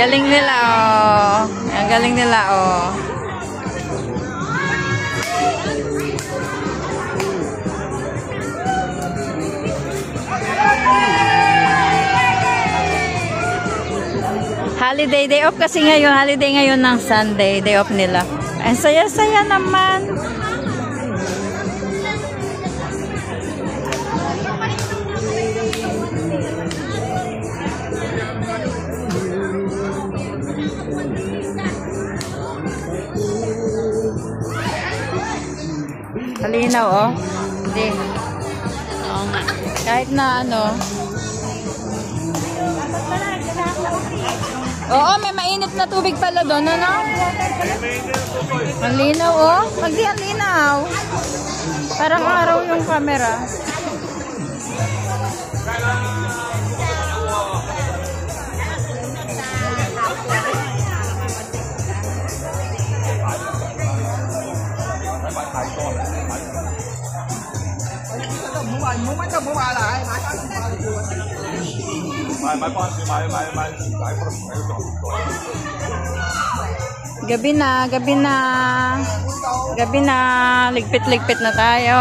Galing nila, oh. Ang galing nila, oh. Holiday, day off kasi ngayon. Holiday ngayon ng Sunday. Day off nila. Ang saya-saya naman. Kalinaw, oh. Hindi. Oo nga. Kahit na ano. Oo, may mainit na tubig pala doon, ano? Ang linaw, oh. Magdi ang linaw. Parang araw yung camera. Gabi na, gabi na. Gabi na. Ligpit-ligpit na tayo.